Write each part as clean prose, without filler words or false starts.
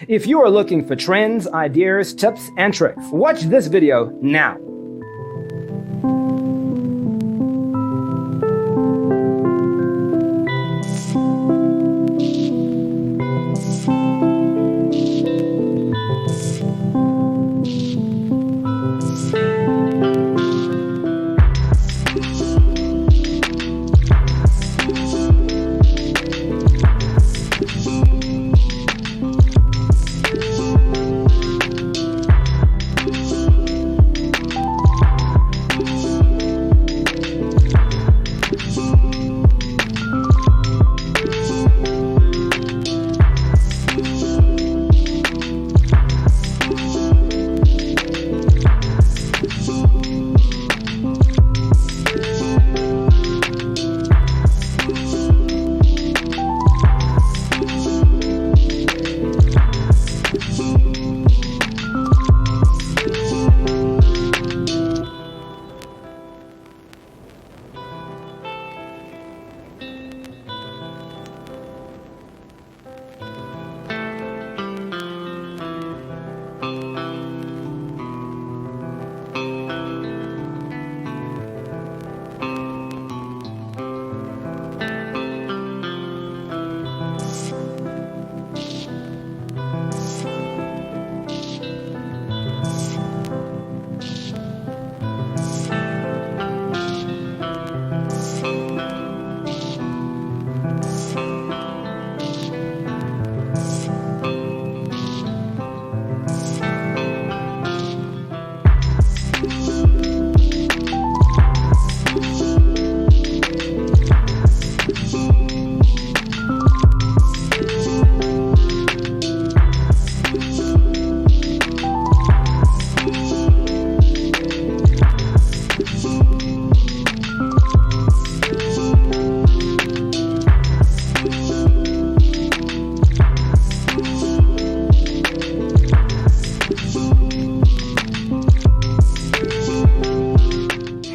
If you are looking for trends, ideas, tips, and tricks, watch this video now.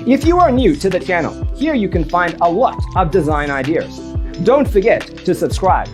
If you are new to the channel, here you can find a lot of design ideas. Don't forget to subscribe.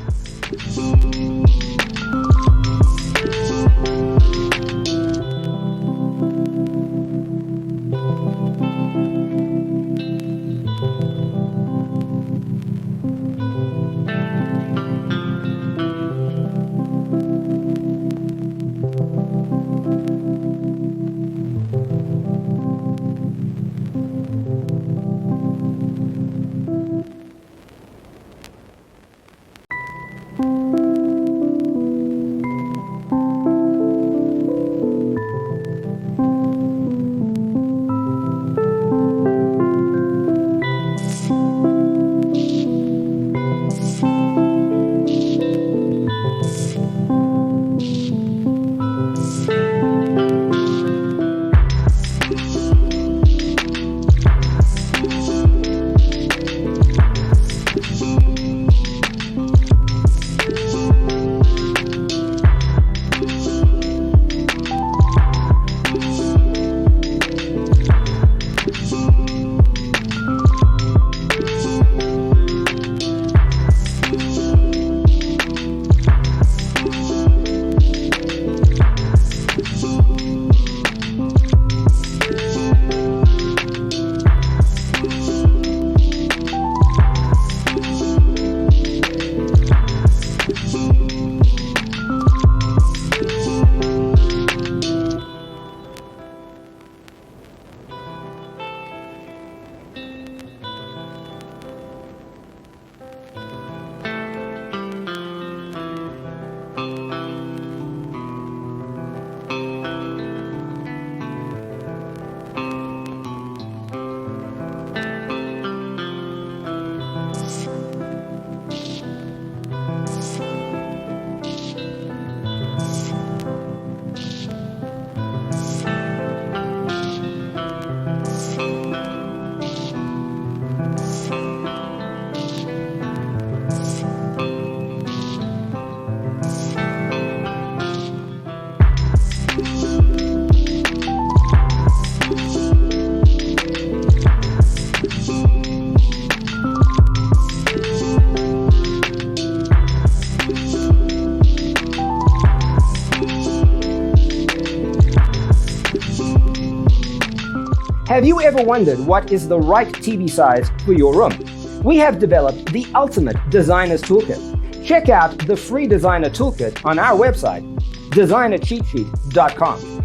Have you ever wondered what is the right TV size for your room? We have developed the ultimate designer's toolkit. Check out the free designer toolkit on our website, designercheatsheet.com.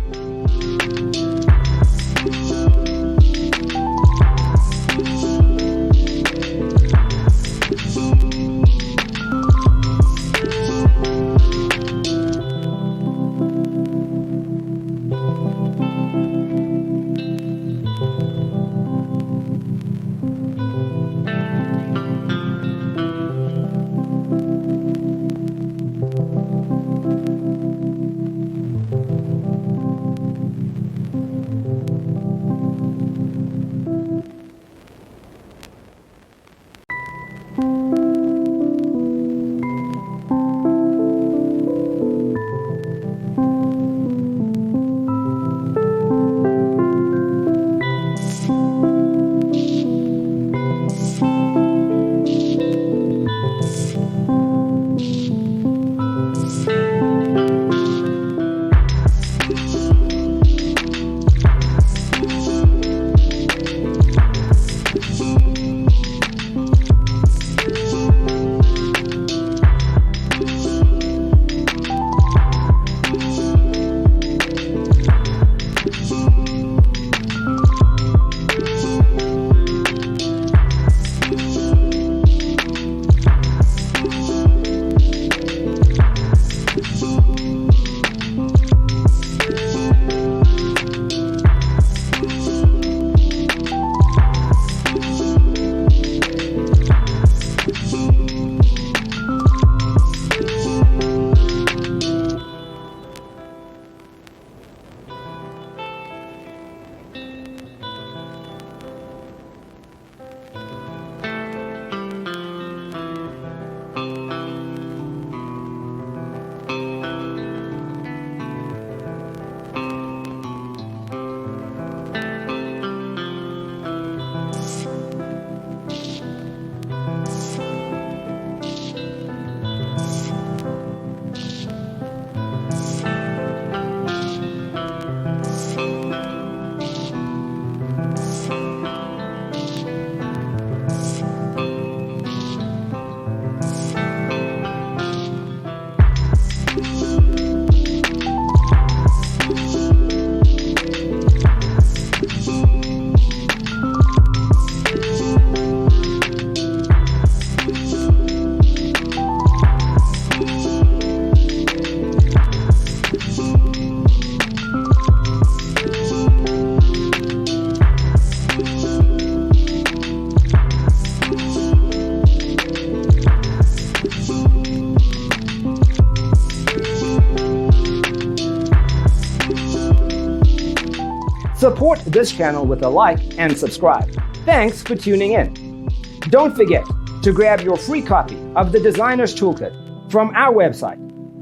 Support this channel with a like and subscribe. Thanks for tuning in. Don't forget to grab your free copy of the Designer's Toolkit from our website,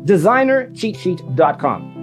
designercheatsheet.com.